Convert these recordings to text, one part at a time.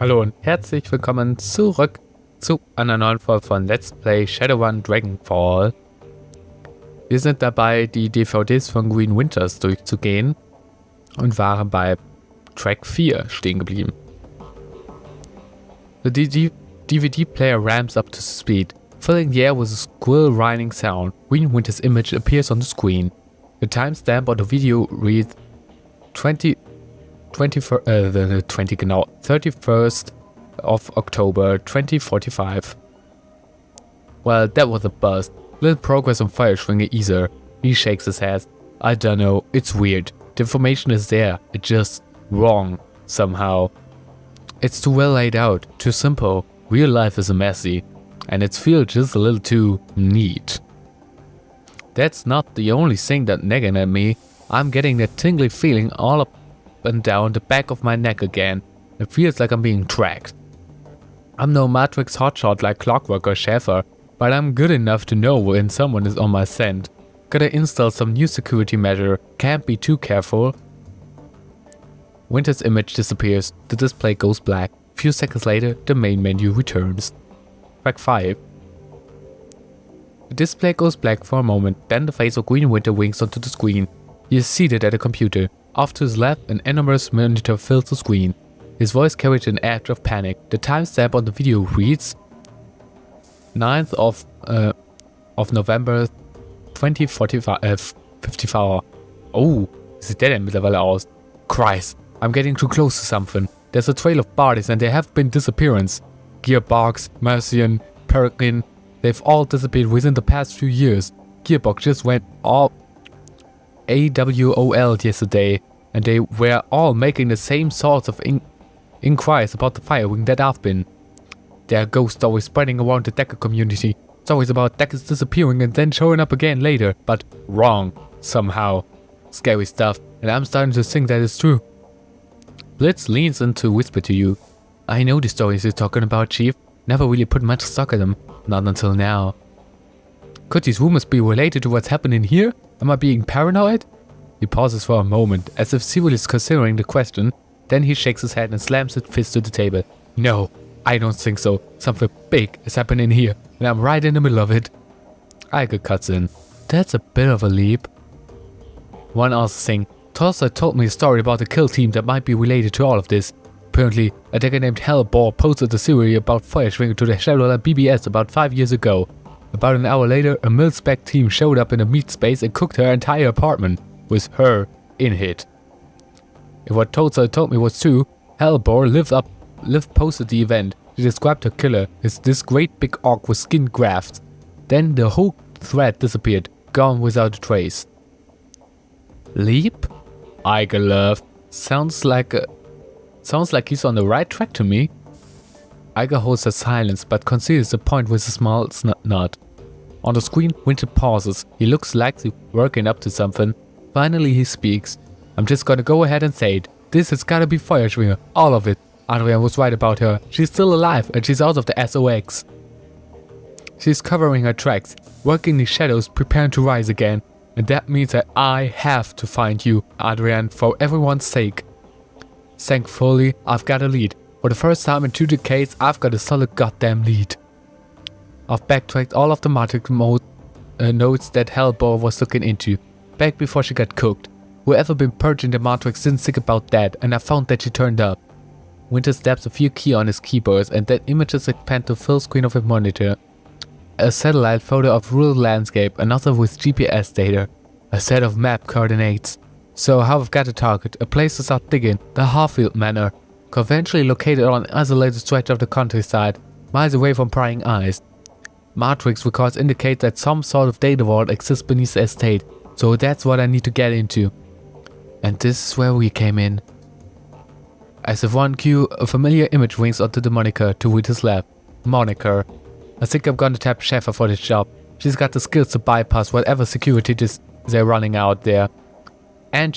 Hallo und herzlich willkommen zurück zu einer neuen Folge von Let's Play Shadowrun Dragonfall. Wir sind dabei, die DVDs von Green Winters durchzugehen und waren bei Track 4 stehen geblieben. The DVD player ramps up to speed, filling the air with a squirrel whining sound. Green Winter's image appears on the screen. The timestamp on the video reads 31st of October 2045. Well, that was a bust. Little progress on Fireswinger either. He shakes his head. I don't know, it's weird. The information is there, it's just wrong somehow. It's too well laid out, too simple. Real life is messy, and it feels just a little too neat. That's not the only thing that's nagging at me. I'm getting that tingly feeling all up and down the back of my neck again. It feels like I'm being tracked. I'm no Matrix hotshot like Clockwork or Schäfer, but I'm good enough to know when someone is on my scent. Gotta install some new security measure, can't be too careful. Winter's image disappears, the display goes black. A few seconds later, the main menu returns. Track 5. The display goes black for a moment, then the face of Green Winter winks onto the screen. He is seated at a computer. Off to his left, an enormous monitor fills the screen. His voice carries an edge of panic. The timestamp on the video reads 9th of November 2054. Oh, sieht der denn mittlerweile aus? Christ, I'm getting too close to something. There's a trail of bodies and there have been disappearances. Gearbox, Mercian, Peregrine, they've all disappeared within the past few years. Gearbox just went all AWOL yesterday, and they were all making the same sorts of inquiries about the firewing that I've been. There are ghost stories spreading around the Decker community. Stories about Deckers disappearing and then showing up again later, but wrong, somehow. Scary stuff, and I'm starting to think that it's true. Blitz leans in to whisper to you. I know the stories you're talking about, Chief. Never really put much stock in them. Not until now. Could these rumors be related to what's happening here? Am I being paranoid? He pauses for a moment, as if seriously considering the question. Then he shakes his head and slams his fist to the table. No, I don't think so. Something big is happening here, and I'm right in the middle of it. Iger cuts in. That's a bit of a leap. One other thing. Tolstoy told me a story about a kill team that might be related to all of this. Apparently, a Decker named Hellbore posted a theory about Fireswinger to the Shadowrunner BBS about 5 years ago. About an hour later, a mil-spec team showed up in a meat space and cooked her entire apartment, with her in it. If what Tolstoy told me was true, Hellbore posted the event. She described her killer as this great big orc with skin grafts. Then the whole thread disappeared, gone without a trace. Leap? Iger laughed. Sounds like he's on the right track to me. Iger holds her silence but conceals the point with a small nod. On the screen, Winter pauses. He looks like he's working up to something. Finally he speaks. I'm just gonna go ahead and say it. This has gotta be Fireswinger. All of it. Adrian was right about her. She's still alive and she's out of the SOX. She's covering her tracks, working the shadows, preparing to rise again. And that means that I have to find you, Adrian, for everyone's sake. Thankfully, I've got a lead. For the first time in 2 decades, I've got a solid goddamn lead. I've backtracked all of the Matrix notes that Hellbore was looking into, back before she got cooked. Whoever been purging the Matrix didn't think about that, and I found that she turned up. Winter stabs a few keys on his keyboards, and then images expand to full screen of his monitor. A satellite photo of rural landscape, another with GPS data, a set of map coordinates. So how I've got a target, a place to start digging, the Harfield Manor. Conventionally located on an isolated stretch of the countryside, miles away from prying eyes. Matrix records indicate that some sort of data vault exists beneath the estate, so that's what I need to get into. And this is where we came in. As if one cue, a familiar image winks onto the moniker to read his left. Moniker. I think I'm gonna tap Schäfer for this job. She's got the skills to bypass whatever security they're running out there. And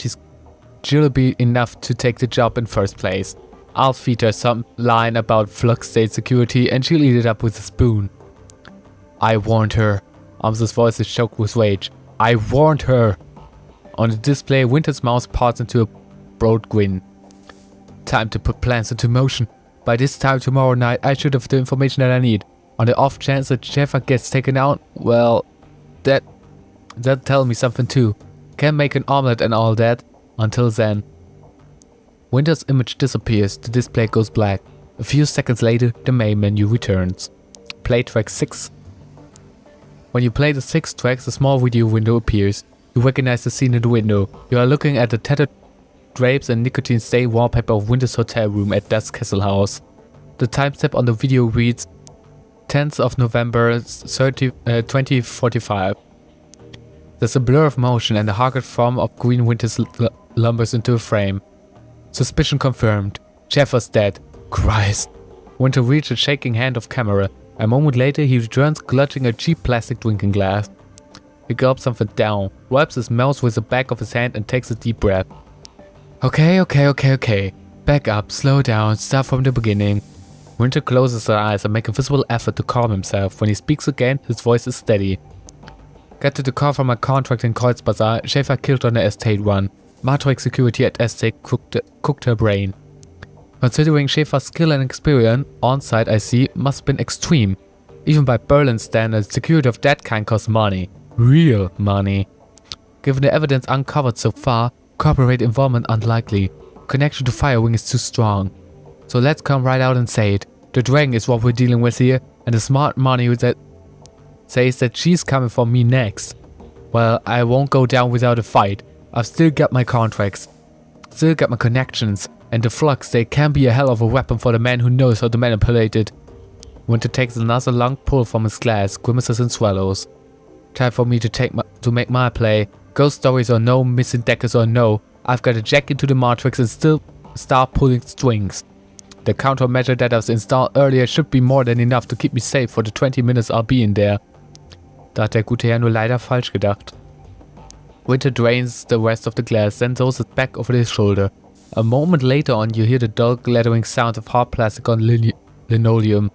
she'll be enough to take the job in first place. I'll feed her some line about flux state security and she'll eat it up with a spoon. I warned her. Ams's voice is choked with rage. I warned her. On the display, Winter's mouth parts into a broad grin. Time to put plans into motion. By this time tomorrow night, I should have the information that I need. On the off chance that Sheffer gets taken out, well, that'll tell me something too. Can make an omelette and all that. Until then. Winter's image disappears, the display goes black. A few seconds later, the main menu returns. Play track 6. When you play the 6 tracks, a small video window appears. You recognize the scene in the window. You are looking at the tattered drapes and nicotine stained wallpaper of Winter's hotel room at Dusk Castle House. The timestamp on the video reads 10th of November 2045. There's a blur of motion and the haggard form of Green Winters lumbers into a frame. Suspicion confirmed. Sheffer's dead. Christ. Winter reaches a shaking hand of camera. A moment later he returns clutching a cheap plastic drinking glass. He gulps something down, wipes his mouth with the back of his hand and takes a deep breath. Okay. Back up, slow down, start from the beginning. Winter closes her eyes and makes a visible effort to calm himself. When he speaks again, his voice is steady. Get to the car from my contract in Kreuzbazar. Schäfer killed on the estate run. Matrix security at estate cooked her brain. Considering Schäfer's skill and experience, on-site I see must have been extreme. Even by Berlin standards, security of that kind costs money. Real money. Given the evidence uncovered so far, corporate involvement unlikely. Connection to Firewing is too strong. So let's come right out and say it. The Dragon is what we're dealing with here, and the smart money that says that she's coming for me next. Well, I won't go down without a fight. I've still got my contracts, still got my connections, and the flux, they can be a hell of a weapon for the man who knows how to manipulate it. Winter takes another long pull from his glass, grimaces and swallows. Time for me to make my play. Ghost stories or no, missing deckers or no, I've got to jack into the matrix and still start pulling strings. The countermeasure that I was installed earlier should be more than enough to keep me safe for the 20 minutes I'll be in there. Da hat der gute Herr nur leider falsch gedacht. Winter drains the rest of the glass, then throws it back over his shoulder. A moment later on, you hear the dull glattering sound of hard plastic on linoleum.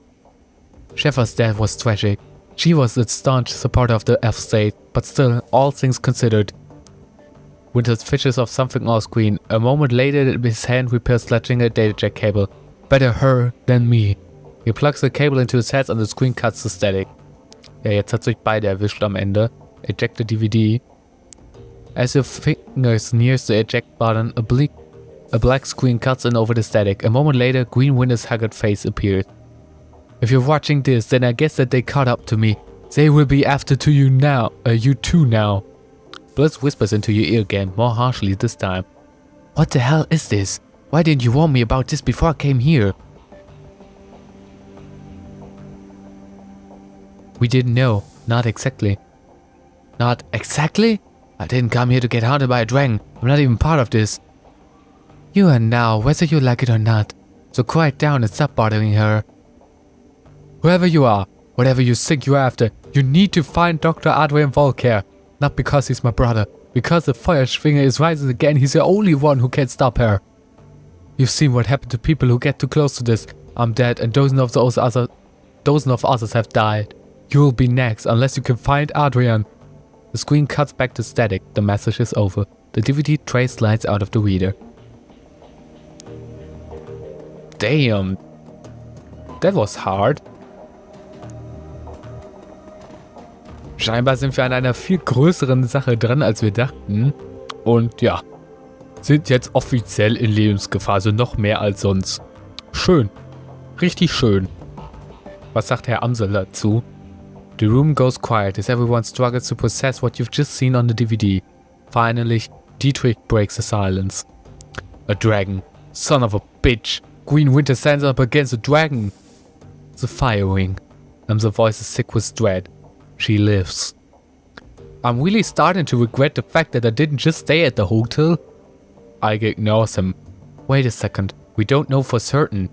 Schäfer's death was tragic. She was a staunch supporter of the F-state, but still, all things considered. Winter fishes off something off screen. A moment later, his hand repairs clutching a data jack cable. Better her than me. He plugs the cable into his head and the screen cuts the static. Ja, jetzt hat sich beide erwischt am Ende. Eject the DVD. As your fingers nears the eject button, a black screen cuts in over the static. A moment later, Green Window's haggard face appears. If you're watching this, then I guess that they caught up to me. They will be after to you now, you too now. Blitz whispers into your ear again, more harshly this time. What the hell is this? Why didn't you warn me about this before I came here? We didn't know. Not exactly. Not exactly? I didn't come here to get hunted by a dragon. I'm not even part of this. You are now, whether you like it or not. So quiet down and stop bothering her. Whoever you are, whatever you think you're after, you need to find Dr. Adrian Volker. Not because he's my brother. Because the Feuerschwinger is rising again, he's the only one who can stop her. You've seen what happened to people who get too close to this. I'm dead and dozens of others have died. You'll be next unless you can find Adrian. The screen cuts back to static. The message is over. The DVD tray slides out of the reader. Damn. That was hard. Scheinbar sind wir an einer viel größeren Sache dran, als wir dachten. Und ja, sind jetzt offiziell in Lebensgefahr, also noch mehr als sonst. Schön. Richtig schön. Was sagt Herr Amsel dazu? The room goes quiet as everyone struggles to process what you've just seen on the DVD. Finally, Dietrich breaks the silence. A dragon. Son of a bitch. Green Winter stands up against a dragon. The Firewing. The voice is sick with dread. She lives. I'm really starting to regret the fact that I didn't just stay at the hotel. Ige ignores him. Wait a second. We don't know for certain.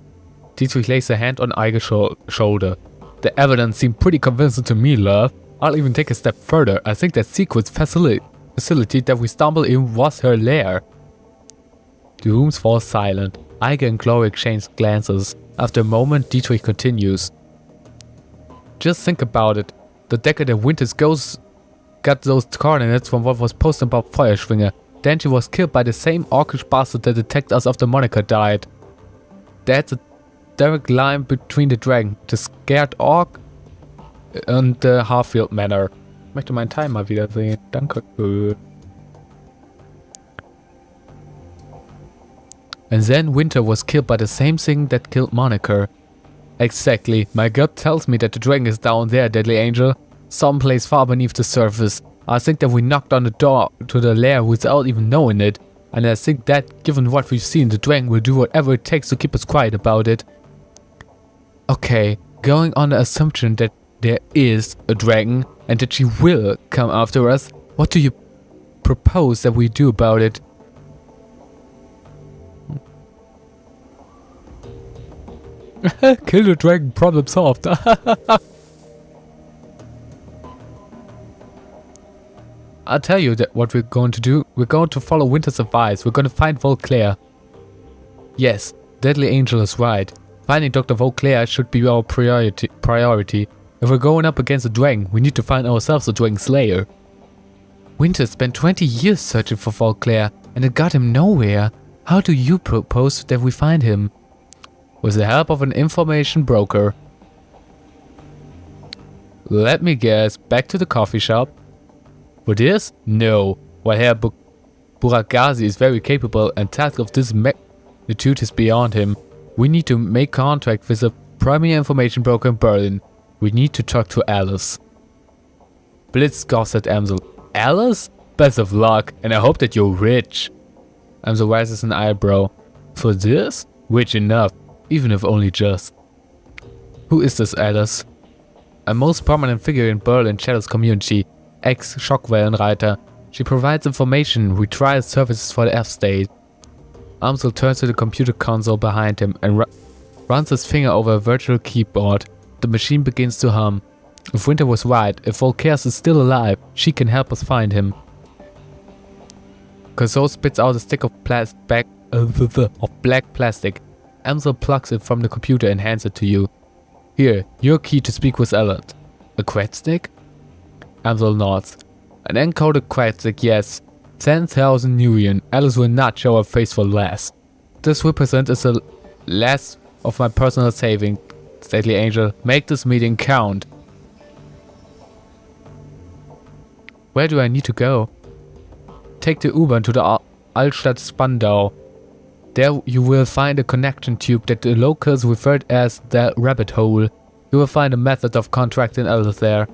Dietrich lays a hand on Ige's shoulder. The evidence seemed pretty convincing to me, love. I'll even take a step further. I think that secret facility that we stumbled in was her lair. The rooms fall silent. Ige and Glory exchange glances. After a moment, Dietrich continues. Just think about it. The decadent Winter's ghost got those coordinates from what was posted about Feuerschwinger. Then she was killed by the same orcish bastard that the detectors of the moniker died. That's direct line between the Dragon, the Scared Orc und the Harfield Manor. Ich möchte meinen Timer wiedersehen. Danke. And then Winter was killed by the same thing that killed Moniker. Exactly. My gut tells me that the dragon is down there, Deadly Angel. Someplace far beneath the surface. I think that we knocked on the door to the lair without even knowing it. And I think that, given what we've seen, the dragon will do whatever it takes to keep us quiet about it. Okay, going on the assumption that there is a dragon and that she will come after us, what do you propose that we do about it? Kill the dragon, problem solved. I'll tell you that what we're going to do. We're going to follow Winter's advice. We're going to find Vauclair. Yes, Deadly Angel is right. Finding Dr. Vauclair should be our priority. If we're going up against a dragon, we need to find ourselves a dragon slayer. Winter spent 20 years searching for Vauclair, and it got him nowhere. How do you propose that we find him? With the help of an information broker. Let me guess, back to the coffee shop. For this? No. While Herr Buragazi is very capable and task of this magnitude is beyond him, we need to make contact with a premier information broker in Berlin. We need to talk to Alice. Blitz scoffs at Amsel. Alice? Best of luck, and I hope that you're rich. Amsel raises an eyebrow. For this? Rich enough, even if only just. Who is this Alice? A most prominent figure in Berlin Shadows community. Ex-Schockwellenreiter. She provides information, retrials services for the F-State. Amsel turns to the computer console behind him and runs his finger over a virtual keyboard. The machine begins to hum. If Winter was right, if Vauclair is still alive, she can help us find him. Kathor spits out a stick of black plastic. Amsel plucks it from the computer and hands it to you. Here, your key to speak with Alice. A quet stick? Amsel nods. An encoded quet stick, yes. 10,000 Nuyen. Alice will not show her face for less. This represents is the last of my personal saving. Deadly Angel, make this meeting count. Where do I need to go? Take the U-Bahn to the Altstadt Spandau. There you will find a connection tube that the locals referred as the rabbit hole. You will find a method of contracting Alice there.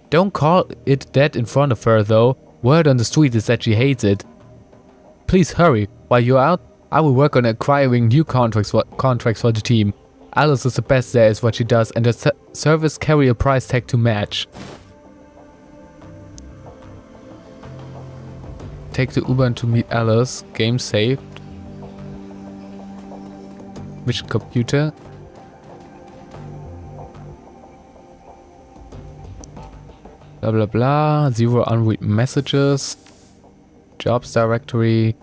Don't call it that in front of her though. Word on the street is that she hates it. Please hurry. While you're out, I will work on acquiring new contracts for the team. Alice is the best there is what she does, and the service carry a price tag to match. Take the U-Bahn to meet Alice. Game saved. Mission computer. Blah blah blah. 0 unread messages. Jobs directory.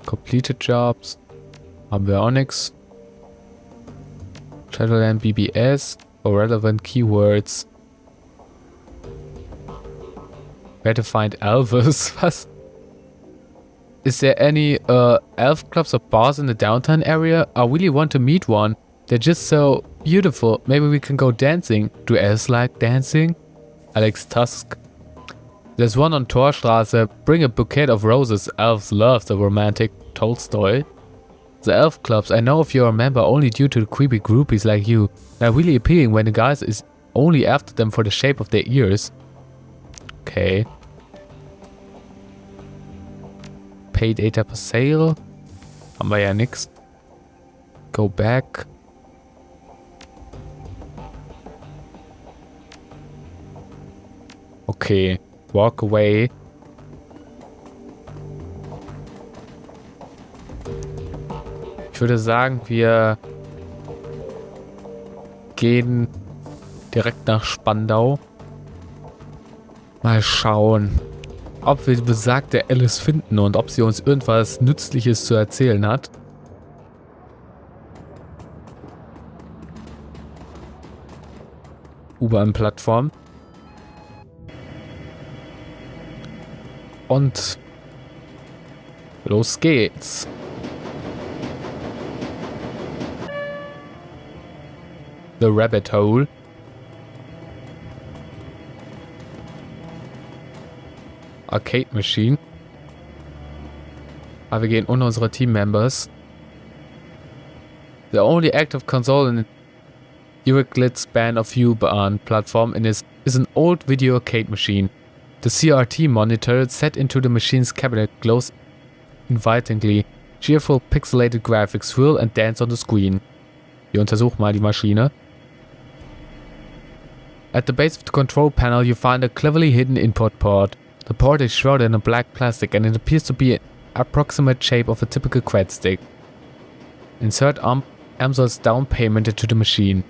Completed jobs. Haben wir auch nix. Shadowrun BBS. For relevant keywords. Where to find Elvis? Was? Is there any elf clubs or bars in the downtown area? I really want to meet one. They're just so beautiful. Maybe we can go dancing. Do elves like dancing? Alex Tusk. There's one on Torstraße. Bring a bouquet of roses. Elves love the romantic Tolstoy. The elf clubs, I know if you're a member only due to the creepy groupies like you. They're really appealing when the guys is only after them for the shape of their ears. Okay. Pay data per sale. Haben wir ja nix. Go back. Okay. Walk away. Ich würde sagen, wir gehen direkt nach Spandau. Mal schauen, ob wir die besagte Alice finden und ob sie uns irgendwas Nützliches zu erzählen hat. U-Bahn-Plattform. Und Los geht's. The Rabbit Hole. Arcade Machine. Aber wir gehen ohne unsere Team-Members. The only active console in Euclid's span of view platform is an old video arcade machine. The CRT monitor set into the machine's cabinet glows invitingly. Cheerful pixelated graphics swirl and dance on the screen. Wir untersuchen mal die Maschine. At the base of the control panel you find a cleverly hidden input port. The port is shrouded in a black plastic and it appears to be an approximate shape of a typical quad stick. Insert Amsol's down payment into the machine.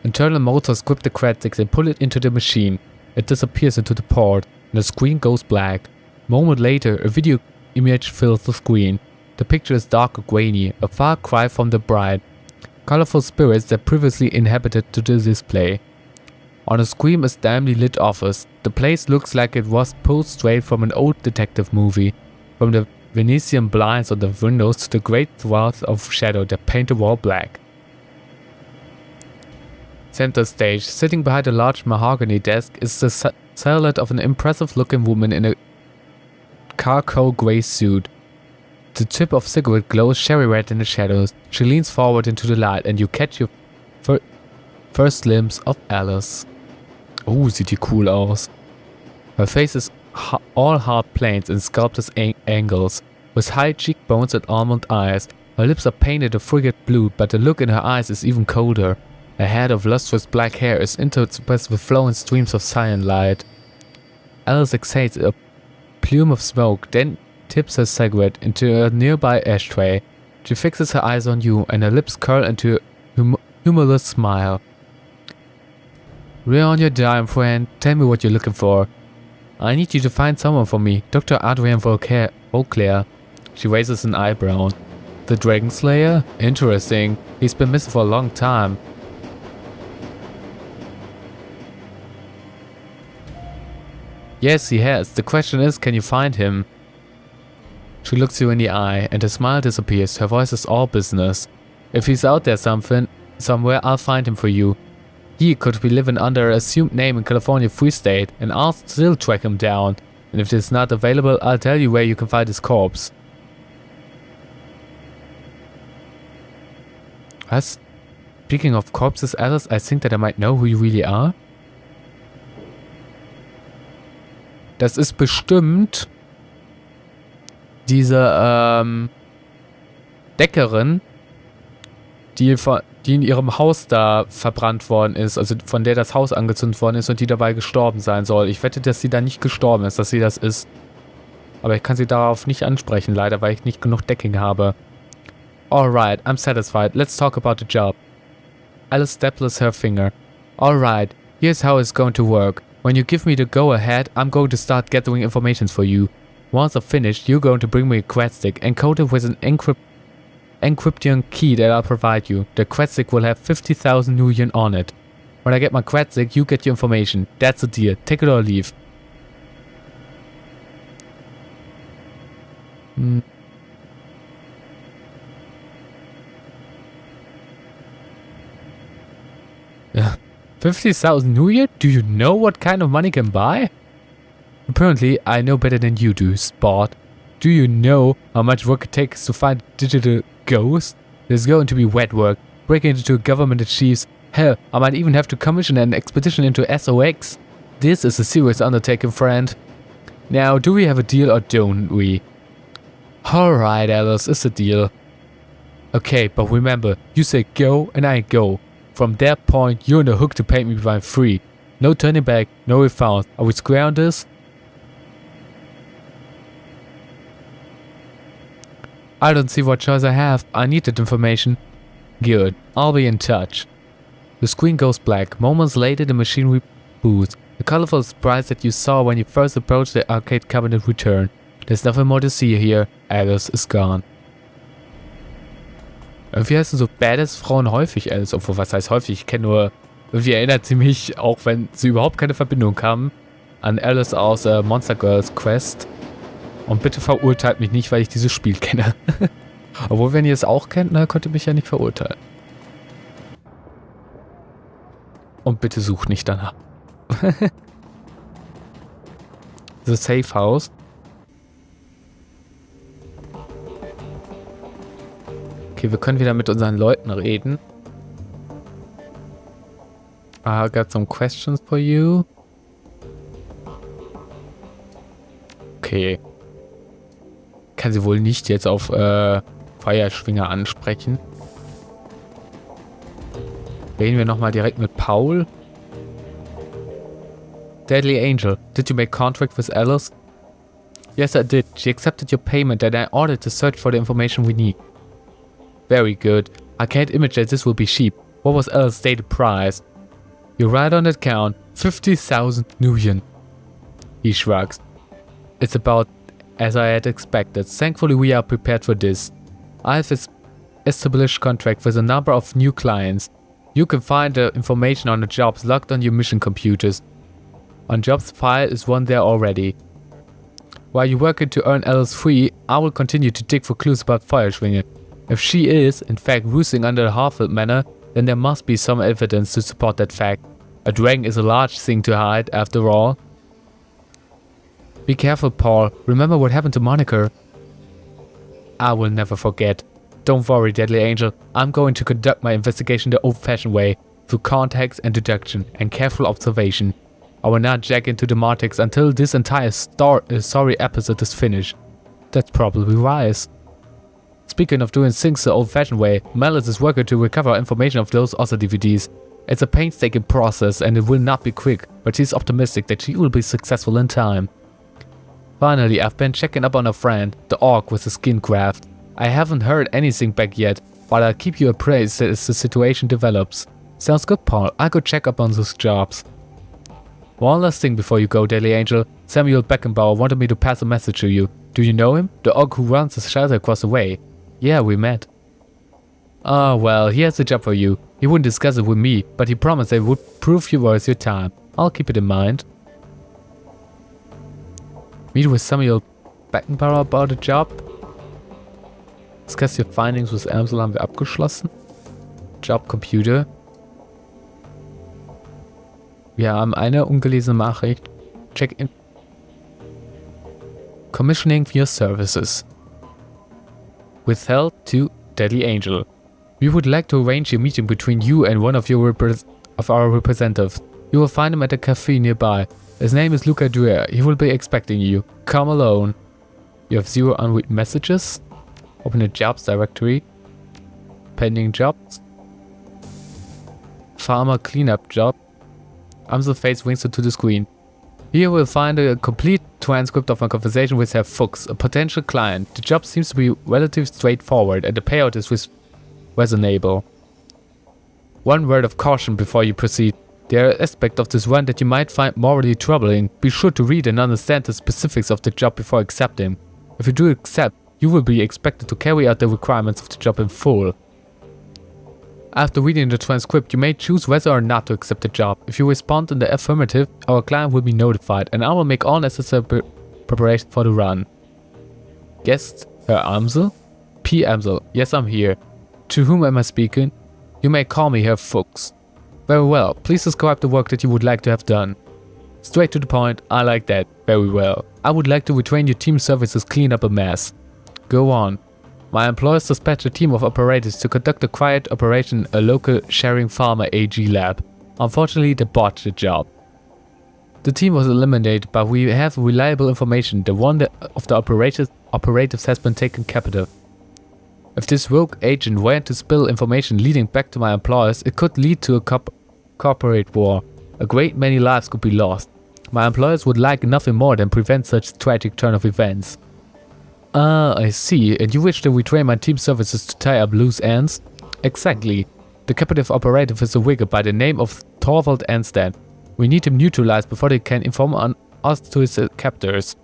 Internal motors grip the quad stick and pull it into the machine. It disappears into the port and the screen goes black. A moment later, a video image fills the screen. The picture is dark and grainy, a far cry from the bright, colorful spirits that previously inhabited the display. On the screen is dimly lit office. The place looks like it was pulled straight from an old detective movie. From the Venetian blinds on the windows to the great swaths of shadow that paint the wall black. Center stage, sitting behind a large mahogany desk, is the silhouette of an impressive-looking woman in a charcoal grey suit. The tip of cigarette glows cherry red in the shadows. She leans forward into the light and you catch your first glimpse of Alice. Oh, sieht die cool aus. Her face is all hard planes and sculpted angles, with high cheekbones and almond eyes. Her lips are painted a frigid blue, but the look in her eyes is even colder. Her head of lustrous black hair is interspersed with flowing streams of cyan light. Alice exhales a plume of smoke, then tips her cigarette into a nearby ashtray. She fixes her eyes on you, and her lips curl into a humorless smile. We're on your dime, friend. Tell me what you're looking for. I need you to find someone for me, Dr. Adrian Vauclair. She raises an eyebrow. The Dragon Slayer? Interesting. He's been missing for a long time. Yes, he has. The question is, can you find him? She looks you in the eye, and her smile disappears. Her voice is all business. If he's out there somewhere, I'll find him for you. He could be living under an assumed name in California Free State, and I'll still track him down. And if it's not available, I'll tell you where you can find his corpse. Was? Speaking of corpses, Alice, I think that I might know who you really are. Das ist bestimmt diese Deckerin, die in ihrem Haus da verbrannt worden ist, also von der das Haus angezündet worden ist und die dabei gestorben sein soll. Ich wette, dass sie da nicht gestorben ist, dass sie das ist. Aber ich kann sie darauf nicht ansprechen, leider, weil ich nicht genug Decking habe. Alright, I'm satisfied. Let's talk about the job. Alice staples her finger. Alright, here's how it's going to work. When you give me the go-ahead, I'm going to start gathering information for you. Once I've finished, you're going to bring me a quad stick encoded with an encryption key that I'll provide you. The quad stick will have 50,000 nuyen on it. When I get my quad stick, you get your information. That's the deal. Take it or leave. Yeah. 50,000 nuyen? Do you know what kind of money can buy? Apparently, I know better than you do, Spot. Do you know how much work it takes to find a digital ghost? There's going to be wet work, breaking into government archives. Hell, I might even have to commission an expedition into SOX. This is a serious undertaking, friend. Now, do we have a deal or don't we? Alright, Alice, it's a deal. Okay, but remember, you say go and I go. From that point, you're on the hook to pay me by free. No turning back, no refunds. Are we square on this? I don't see what choice I have. I need that information. Good. I'll be in touch. The screen goes black. Moments later, the machine reboots. The colorful sprites that you saw when you first approached the arcade cabinet return. There's nothing more to see here. Alice is gone. Irgendwie heißen so Badass-Frauen häufig Alice. Obwohl, was heißt häufig? Ich kenne nur... Irgendwie erinnert sie mich, auch wenn sie überhaupt keine Verbindung haben, an Alice aus Monster Girls Quest. Und bitte verurteilt mich nicht, weil ich dieses Spiel kenne. Obwohl, wenn ihr es auch kennt, dann könnt ihr mich ja nicht verurteilen. Und bitte sucht nicht danach. The Safe House. Okay, wir können wieder mit unseren Leuten reden. I got some questions for you. Okay. Kann sie wohl nicht jetzt auf Feuerschwinger ansprechen. Reden wir nochmal direkt mit Paul. Deadly Angel, did you make contact with Alice? Yes, I did. She accepted your payment and I ordered to search for the information we need. Very good. I can't imagine this will be cheap. What was Alice's stated price? You're right on that count. 50,000 nuyen. He shrugs. It's about as I had expected. Thankfully, we are prepared for this. I've established contract with a number of new clients. You can find the information on the jobs logged on your mission computers. On jobs file is one there already. While you're working to earn Alice free, I will continue to dig for clues about Feuerschwinge. If she is, in fact, roosting under the Harfield Manor, then there must be some evidence to support that fact. A dragon is a large thing to hide, after all. Be careful, Paul. Remember what happened to Moniker? I will never forget. Don't worry, Deadly Angel. I'm going to conduct my investigation the old-fashioned way, through contacts and deduction, and careful observation. I will not jack into the Martix until this entire sorry episode is finished. That's probably wise. Speaking of doing things the old-fashioned way, Malice is working to recover information of those other DVDs. It's a painstaking process and it will not be quick, but she's optimistic that she will be successful in time. Finally, I've been checking up on a friend, the orc with the skin craft. I haven't heard anything back yet, but I'll keep you appraised as the situation develops. Sounds good, Paul. I'll go check up on those jobs. One last thing before you go, Deadly Angel. Samuel Beckenbauer wanted me to pass a message to you. Do you know him? The orc who runs the shelter across the way. Yeah, we met. Oh, well, he has a job for you. He wouldn't discuss it with me, but he promised that it would prove you worth your time. I'll keep it in mind. Meet with Samuel Beckenbauer about a job. Discuss your findings with Amsel haben wir abgeschlossen. Job Computer. Wir haben eine ungelesene Nachricht. Check in. Commissioning your services. Withheld to Deadly Angel. We would like to arrange a meeting between you and one of our representatives. You will find him at a cafe nearby. His name is Luca Duer. He will be expecting you. Come alone. You have 0 unread messages. Open the jobs directory. Pending jobs. Farmer cleanup job. Amsel face winks to the screen. Here we'll find a complete transcript of my conversation with Herr Fuchs, a potential client. The job seems to be relatively straightforward and the payout is reasonable. One word of caution before you proceed. There are aspects of this run that you might find morally troubling. Be sure to read and understand the specifics of the job before accepting. If you do accept, you will be expected to carry out the requirements of the job in full. After reading the transcript, you may choose whether or not to accept the job. If you respond in the affirmative, our client will be notified and I will make all necessary preparation for the run. Guest, Herr Amsel? P. Amsel, yes, I'm here. To whom am I speaking? You may call me Herr Fuchs. Very well, please describe the work that you would like to have done. Straight to the point, I like that. Very well. I would like to retrain your team services clean up a mess. Go on. My employers dispatched a team of operators to conduct a quiet operation in a local sharing farmer AG lab. Unfortunately, they botched the job. The team was eliminated, but we have reliable information. The one of the operatives has been taken captive. If this rogue agent were to spill information leading back to my employers, it could lead to a corporate war. A great many lives could be lost. My employers would like nothing more than prevent such tragic turn of events. Ah, I see. And you wish to retrain my team services to tie up loose ends? Exactly. The captive operative is a wigger by the name of Torvald Anstad. We need him neutralized before they can inform on us to his captors.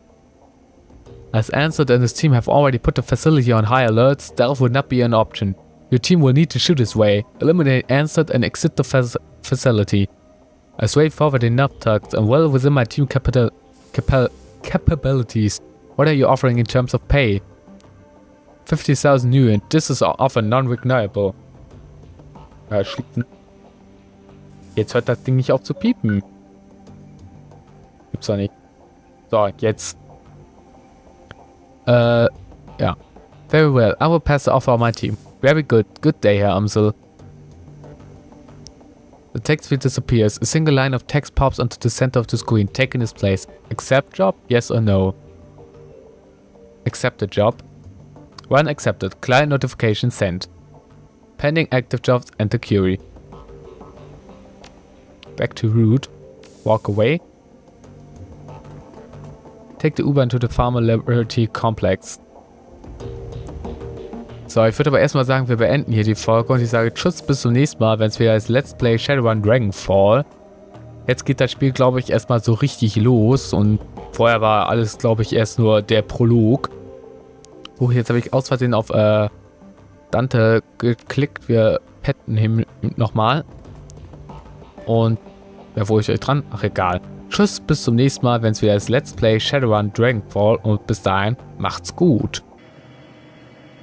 As Ansad and his team have already put the facility on high alert, stealth would not be an option. Your team will need to shoot his way, eliminate Ansad and exit the facility. A straightforward enough task and well within my team capabilities. What are you offering in terms of pay? 50,000 new and this is offer non-renewable. Ja, jetzt hört das Ding nicht auf zu piepen. Gibt's doch nicht. So, jetzt. Ja. Very well. I will pass the offer on my team. Very good. Good day, Herr Amsel. The text field disappears. A single line of text pops onto the center of the screen, taking its place. Accept job? Yes or no? Accept the job. One accepted. Client notification sent. Pending active jobs, enter query. Back to root. Walk away. Take the U-Bahn to the Farmer Liberty Complex. So, ich würde aber erstmal sagen, wir beenden hier die Folge und ich sage tschüss, bis zum nächsten Mal, wenn es wieder als Let's Play Shadowrun Dragonfall. Jetzt geht das Spiel, glaube ich, erstmal so richtig los und vorher war alles, glaube ich, erst nur der Prolog. Oh, jetzt habe ich aus Versehen auf Dante geklickt. Wir petten ihn nochmal. Und, ja, wo ist euch dran? Ach, egal. Tschüss, bis zum nächsten Mal, wenn es wieder als Let's Play Shadowrun Dragonfall und bis dahin, macht's gut.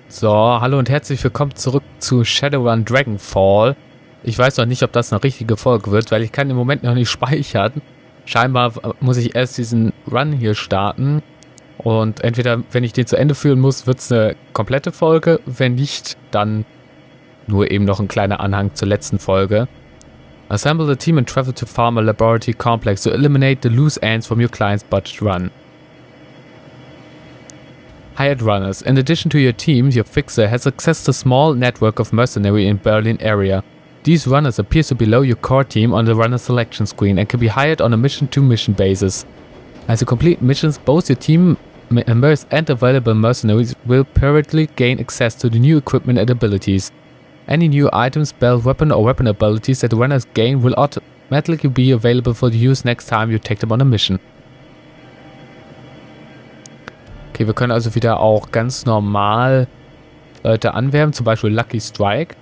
So, hallo und herzlich willkommen zurück zu Shadowrun Dragonfall. Ich weiß noch nicht, ob das eine richtige Folge wird, weil ich kann im Moment noch nicht speichern. Scheinbar muss ich erst diesen Run hier starten. Und entweder, wenn ich den zu Ende führen muss, wird es eine komplette Folge. Wenn nicht, dann nur eben noch ein kleiner Anhang zur letzten Folge. Assemble the team and travel to Farmer Laboratory Complex to eliminate the loose ends from your client's budget run. Hired runners. In addition to your team, your fixer has access to a small network of mercenaries in Berlin area. These runners appear to be below your core team on the runner selection screen and can be hired on a mission-to-mission basis. As you complete missions, both your team members and available mercenaries will periodically gain access to the new equipment and abilities. Any new items, spell, weapon or weapon abilities that runners gain will automatically be available for use next time you take them on a mission. Okay, wir können also wieder auch ganz normal Leute anwerben, zum Beispiel Lucky Strike.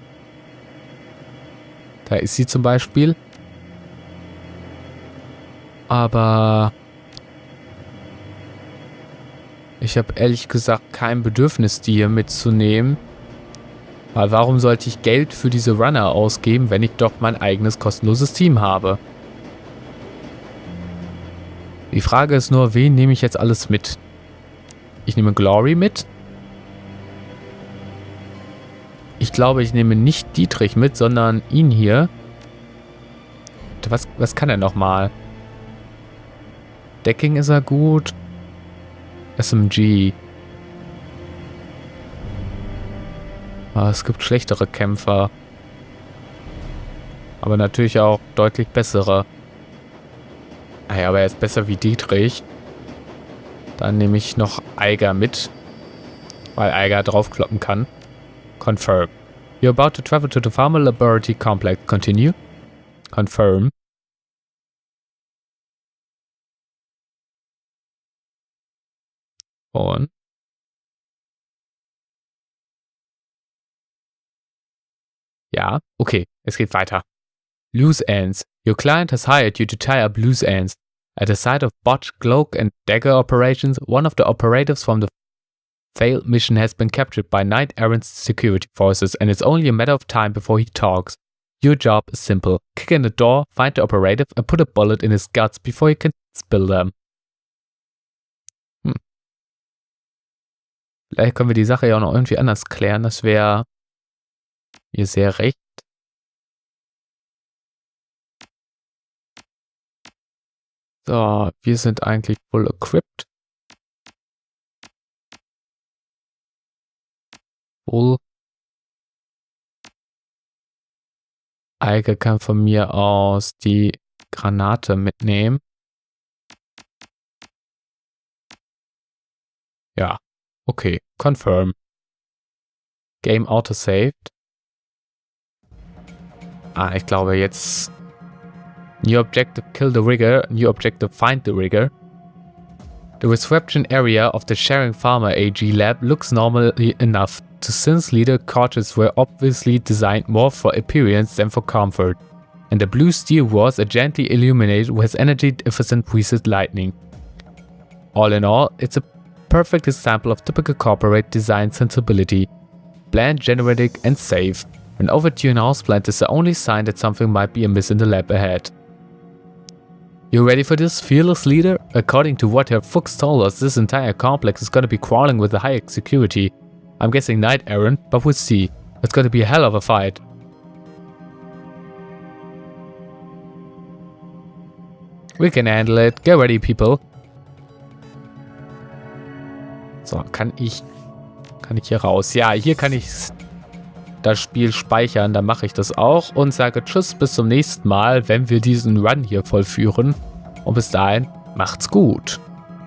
Da ist sie zum Beispiel. Aber ich habe ehrlich gesagt kein Bedürfnis, die hier mitzunehmen. Weil warum sollte ich Geld für diese Runner ausgeben, wenn ich doch mein eigenes kostenloses Team habe? Die Frage ist nur, wen nehme ich jetzt alles mit? Ich nehme Glory mit. Ich glaube, ich nehme nicht Dietrich mit, sondern ihn hier. Was kann er nochmal? Decking ist er gut. SMG. Aber es gibt schlechtere Kämpfer. Aber natürlich auch deutlich bessere. Naja, aber er ist besser wie Dietrich. Dann nehme ich noch Eiger mit. Weil Eiger draufkloppen kann. Confirm. You're about to travel to the Farmer Laboratory Complex. Continue. Confirm. Und ja, okay, es geht weiter. Loose ends. Your client has hired you to tie up loose ends. At the site of botched cloak and dagger operations, one of the operatives from the failed mission has been captured by Knight Errant's security forces, and it's only a matter of time before he talks. Your job is simple. Kick in the door, find the operative, and put a bullet in his guts before he can spill them. Vielleicht können wir die Sache ja auch noch irgendwie anders klären. Das wäre ihr sehr recht. So, wir sind eigentlich full equipped. Full. Eike kann von mir aus die Granate mitnehmen. Ja, okay. Confirm. Game autosaved. Ich glaube jetzt... New objective, kill the rigger. New objective, find the rigger. The reception area of the Sharing Farmer AG lab looks normal enough. The Synth leader quarters were obviously designed more for appearance than for comfort. And the blue steel walls are gently illuminated with energy-efficient preset lighting. All in all, it's a perfect example of typical corporate design sensibility. Bland, generic, and safe. An overdue in houseplant is the only sign that something might be amiss in the lab ahead. You ready for this, fearless leader? According to what Herr Fuchs told us, this entire complex is gonna be crawling with a high security. I'm guessing night errant, but we'll see. It's gonna be a hell of a fight. We can handle it. Get ready, people. So, kann ich hier raus? Ja, hier kann ich das Spiel speichern. Dann mache ich das auch und sage Tschüss, bis zum nächsten Mal, wenn wir diesen Run hier vollführen. Und bis dahin, macht's gut.